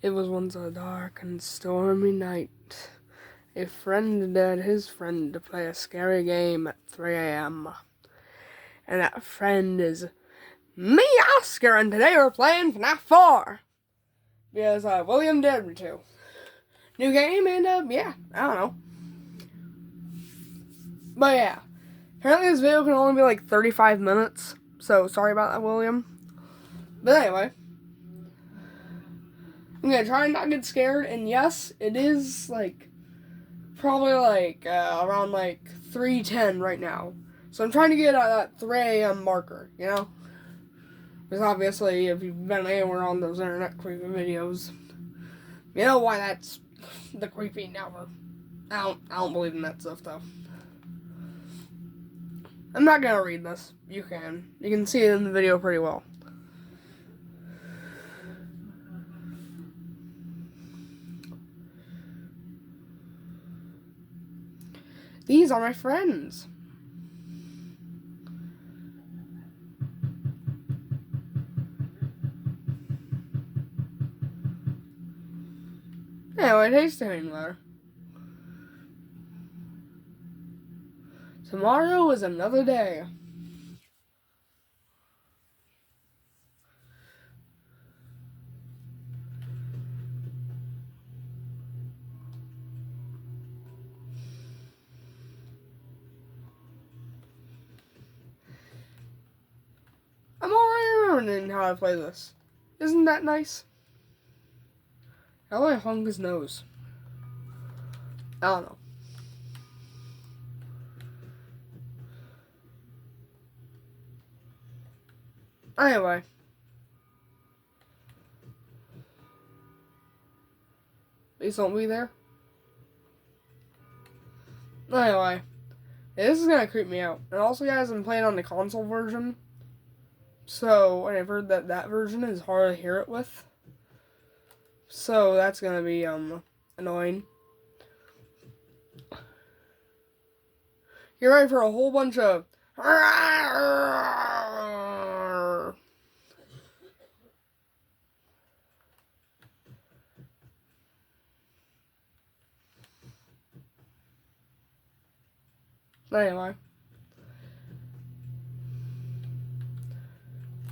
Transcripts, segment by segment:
It was once a dark and stormy night. A friend dared his friend to play a scary game at 3 a.m. And that friend is me, Oscar, and today we're playing FNAF 4. Because William dared me to. New game, and yeah, I don't know. But yeah, apparently this video can only be like 35 minutes, so sorry about that, William. But anyway, I'm gonna try and not get scared, and yes, it is like probably like around like 3:10 right now. So I'm trying to get that 3 a.m. marker, you know? Because obviously, if you've been anywhere on those internet creepy videos, you know why that's the creepy number. I don't believe in that stuff though. I'm not gonna read this. You can see it in the video pretty well. These are my friends. Anyway, it tastes getting better. Tomorrow is another day. I'm already learning how to play this. Isn't that nice? How do I hung his nose? I don't know. Anyway. Please don't be there. Anyway. This is gonna creep me out. And also, guys, I'm playing on the console version. So, and I've heard that that version is hard to hear it with. So, that's gonna be, annoying. You're ready for a whole bunch of... Anyway.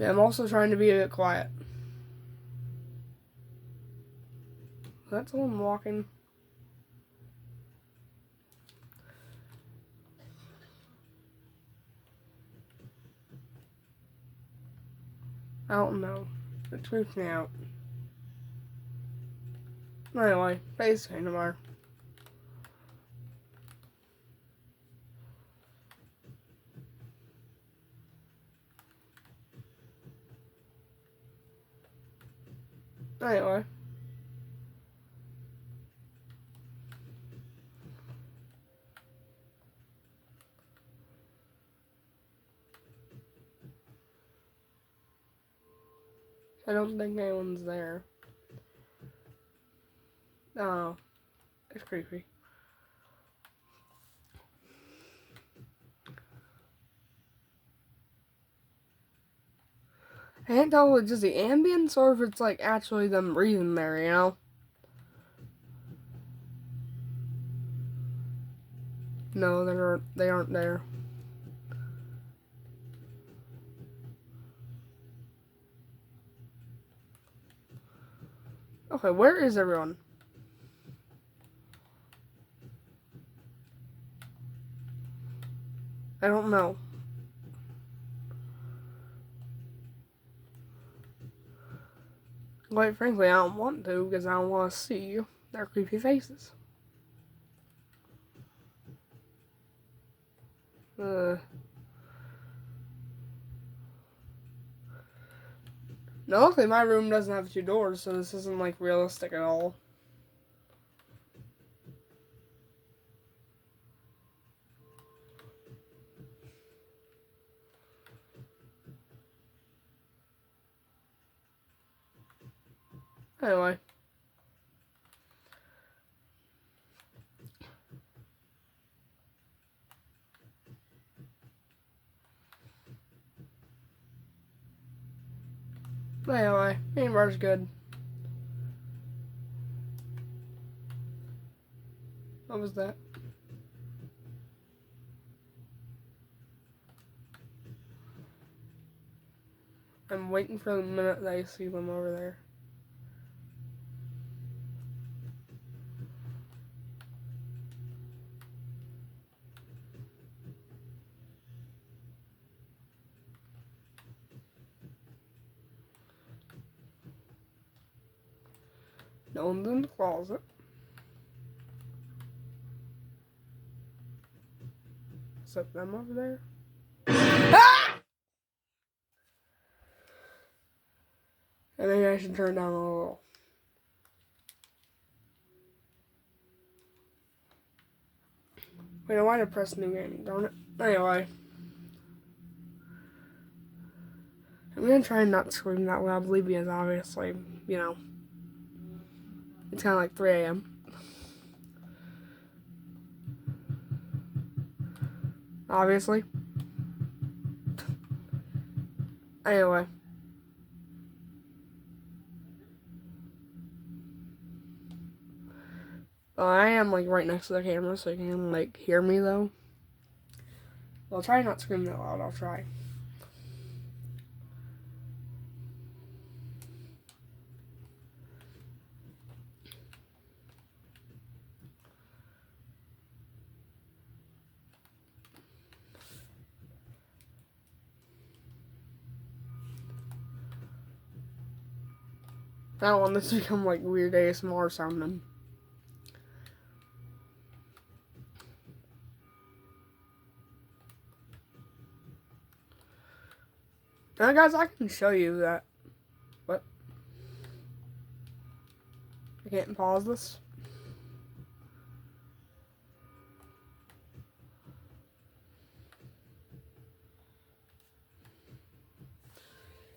Yeah, I'm also trying to be a bit quiet. Is that someone walking? I don't know. It creeps me out. Anyway, face tomorrow. Anyway. I don't think anyone's there. Oh, it's creepy. I can't tell if it's just the ambience or if it's like actually them breathing there, you know? No, they aren't there. Okay, where is everyone? I don't know. Quite frankly, I don't want to because I don't want to see their creepy faces. Now, luckily, my room doesn't have 2 doors, so this isn't like realistic at all. Anyway. Anyway, Amber's good. What was that? I'm waiting for the minute that I see them over there. No one's in the closet. Except them over there. Ah! I think I should turn down a little. Wait, why did I press new game? Darn it. Anyway. I'm gonna try and not scream that loudly because obviously, you know, it's kind of like 3 a.m. Obviously. Anyway. Well, I am like right next to the camera so you can like hear me though. I'll try not to scream that loud. I'll try. I don't want this to become like weird ASMR sounding. Now, guys, I can show you that. What? I can't pause this.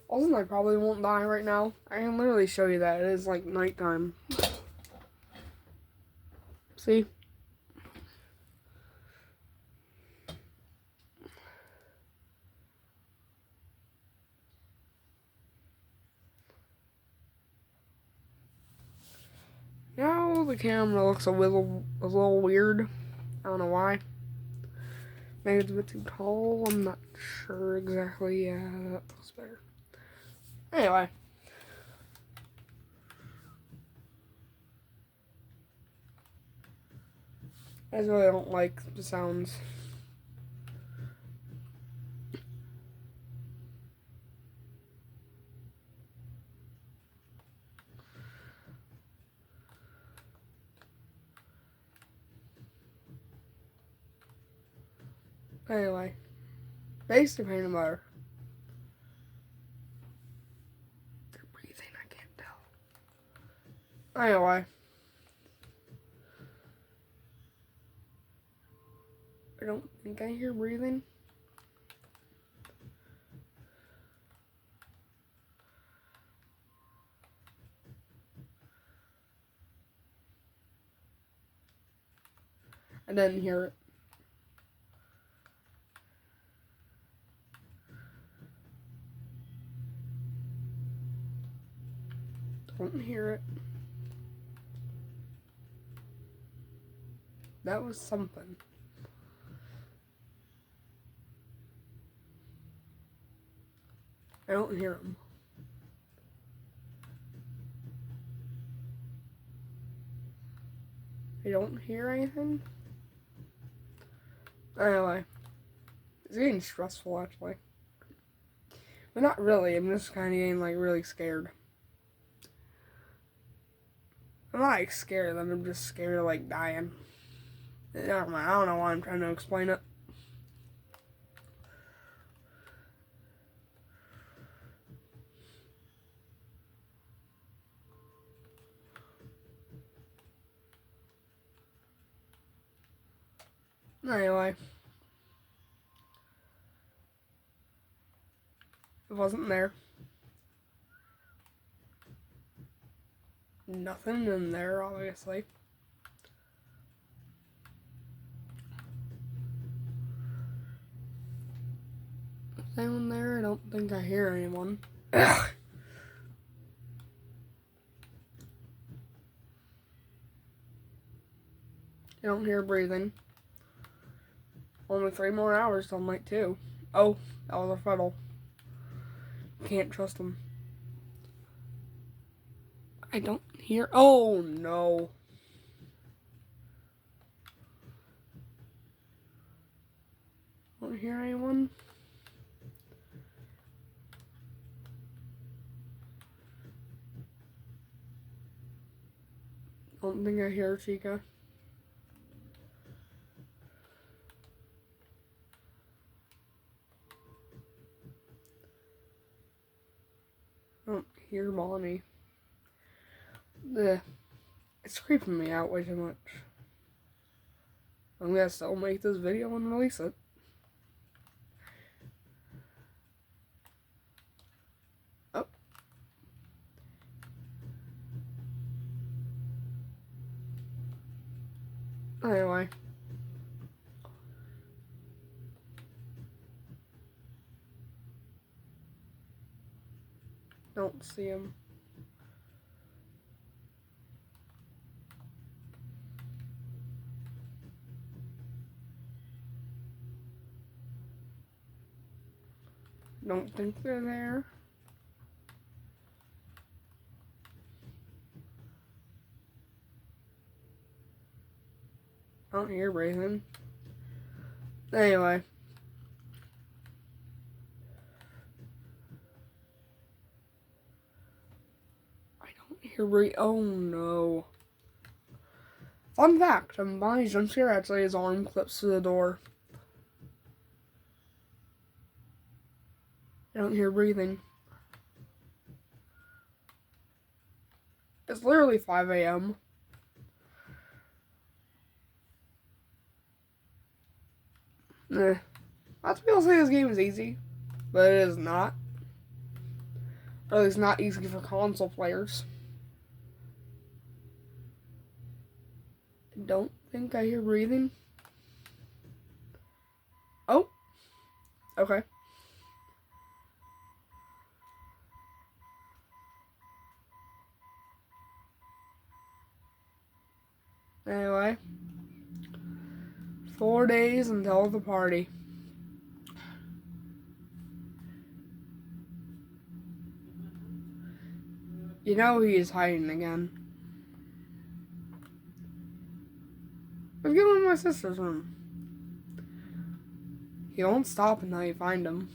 Also, I probably won't die right now. I can literally show you that. It is like nighttime. See? Now the camera looks a little weird. I don't know why. Maybe it's a bit too tall. I'm not sure exactly. Yeah, that looks better. Anyway. I just really don't like the sounds. Anyway. Basically peanut butter. They're breathing, I can't tell. Anyway. I don't think I hear breathing. I didn't hear it. Don't hear it. That was something. I don't hear them. I don't hear anything. Anyway. It's getting stressful, actually. But not really. I'm just kind of getting, like, really scared. I'm not, like, scared of them. I'm just scared of, like, dying. I don't know why I'm trying to explain it. Anyway. It wasn't there. Nothing in there, obviously. Anyone there? I don't think I hear anyone. Ugh. I don't hear breathing. Only 3 more hours till night 2. Oh, that was a funnel. Can't trust them. I don't hear. Oh no. Don't hear anyone. Don't think I hear Chica. Don't hear Bonnie. It's creeping me out way too much. I'm gonna still make this video and release it. Oh. Anyway. Don't see him. Don't think they're there. I don't hear breathing. Anyway. I don't hear breathing. Oh no. Fun fact, Bonnie's jump scare actually his arm clips to the door. I don't hear breathing. It's literally 5 a.m. Nah. Lots of people say this game is easy, but it is not. Or at least not easy for console players. I don't think I hear breathing. Oh. Okay. Anyway. 4 days until the party. You know he is hiding again. Let's get him in my sister's room. He won't stop until you find him.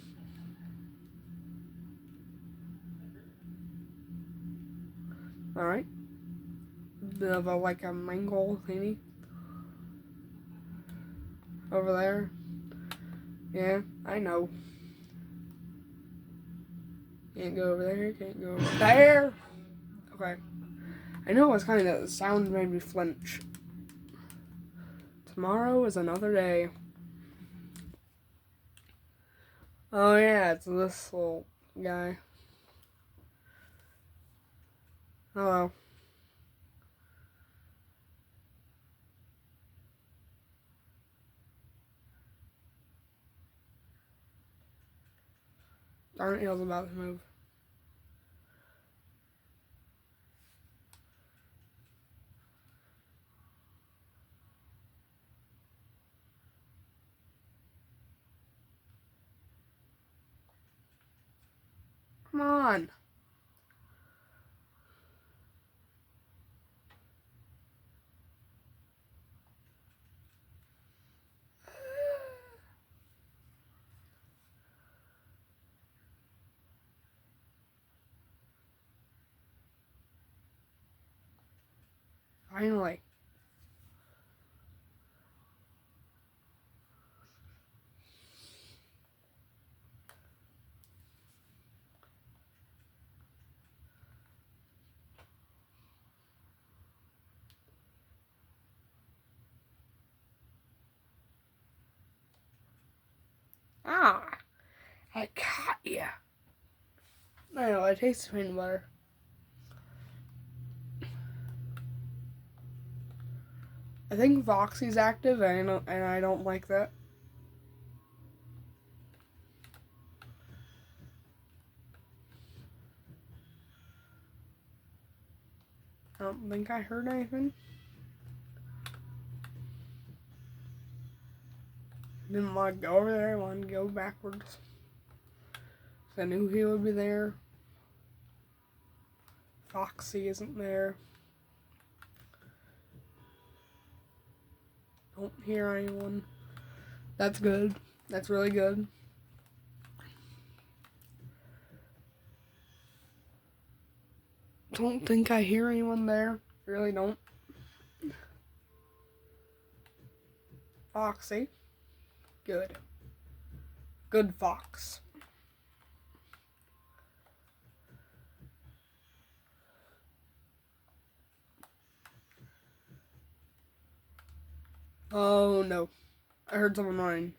Alright. Bit of a, like a mangle thingy. Over there. Yeah, I know. Can't go over there, can't go over there. Okay. I know it's kind of, the sound made me flinch. Tomorrow is another day. Oh yeah, it's this little guy. Hello. Darn it, he was about to move. Come on. Finally. Ah, I caught ya. I know, it tastes peanut butter. I think Voxy's active, and I don't like that. I don't think I heard anything. Didn't want to go over there. I wanted to go backwards. I knew he would be there. Foxy isn't there. Don't hear anyone. That's good. That's really good. Don't think I hear anyone there. Really don't. Foxy. Good. Good fox. Oh no. I heard someone running.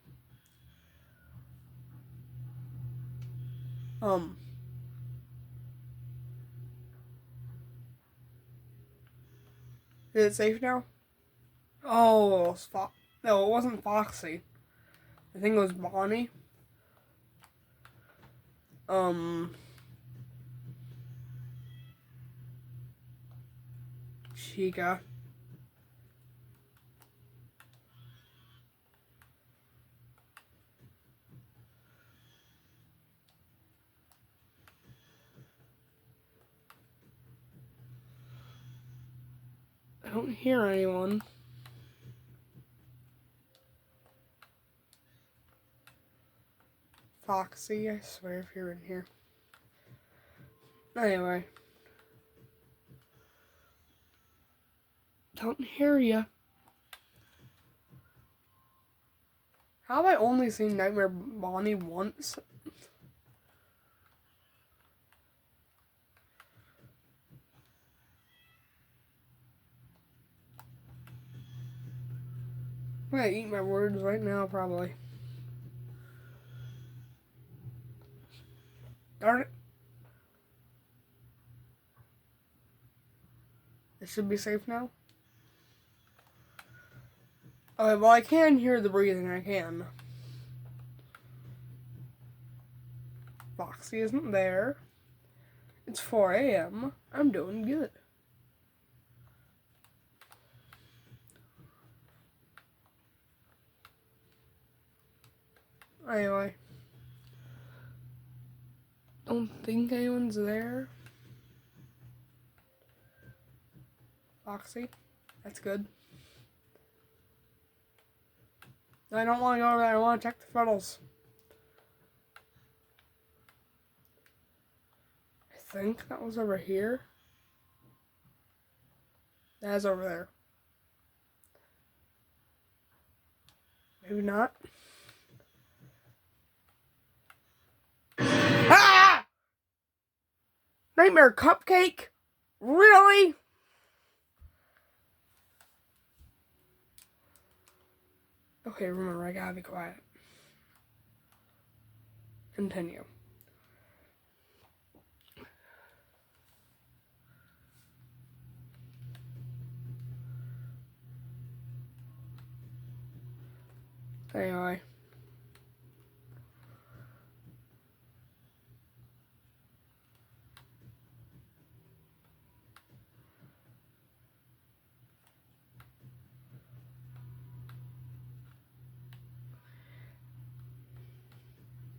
Is it safe now? Oh, it was no, it wasn't Foxy. I think it was Bonnie. Chica. I don't hear anyone. Foxy, I swear if you're in here. Anyway. Don't hear ya. How have I only seen Nightmare Bonnie once? I'm gonna eat my words right now, probably. Darn it. It should be safe now. Okay, well I can hear the breathing, I can. Foxy isn't there. It's 4 a.m. I'm doing good. Anyway. Don't think anyone's there. Foxy. That's good. I don't want to go over there. I want to check the funnels. I think that was over here. That's over there. Maybe not. Ah! Nightmare Cupcake? Really? Okay, remember, I gotta be quiet. Continue. Anyway.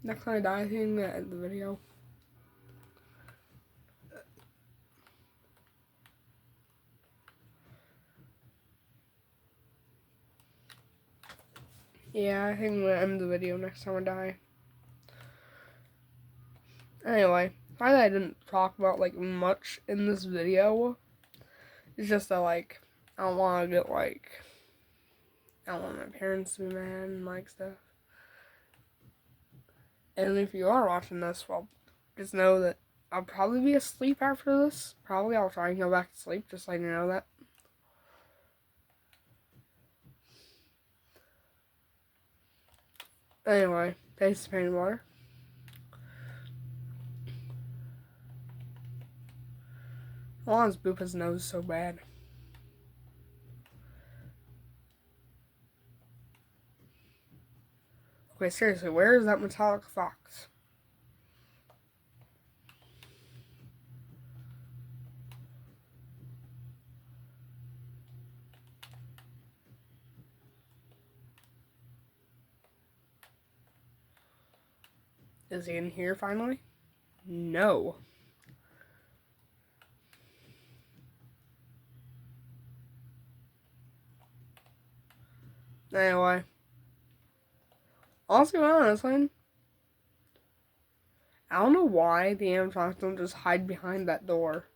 Next time I die, I think that end the video. Yeah, I think I'm gonna end the video next time I die. Anyway, probably I didn't talk about like much in this video. It's just that like I don't want to get like I don't want my parents to be mad and like stuff. And if you are watching this, well, just know that I'll probably be asleep after this. Probably I'll try and go back to sleep, just letting you know that. Anyway, taste the pain water. I want to boop his nose so bad. Okay, seriously, where is that metallic fox? Is he in here finally? No. Anyway. Also, honestly, I don't know why the animatronics don't just hide behind that door.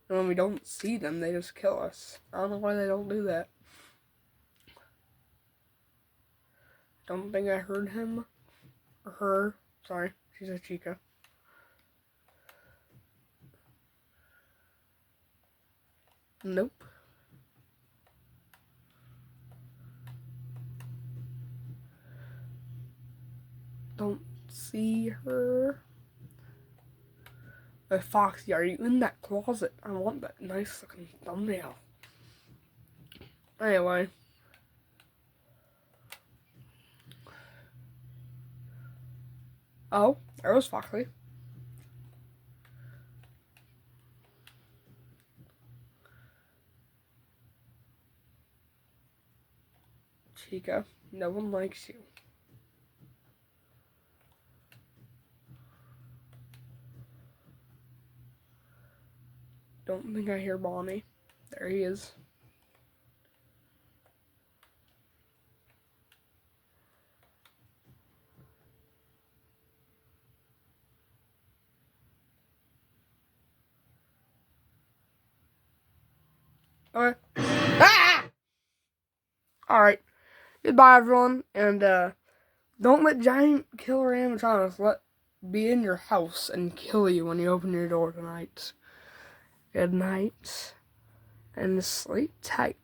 And when we don't see them, they just kill us. I don't know why they don't do that. Don't think I heard him. Or her. Sorry, she's a chica. Nope. Don't see her. Foxy, are you in that closet? I want that nice looking thumbnail. Anyway. Oh, there was Foxy. Chica, no one likes you. Don't think I hear Bonnie. There he is. Okay. Ah! Alright. Goodbye, everyone. And, don't let giant killer animatronics be in your house and kill you when you open your door tonight. Good night. And sleep tight.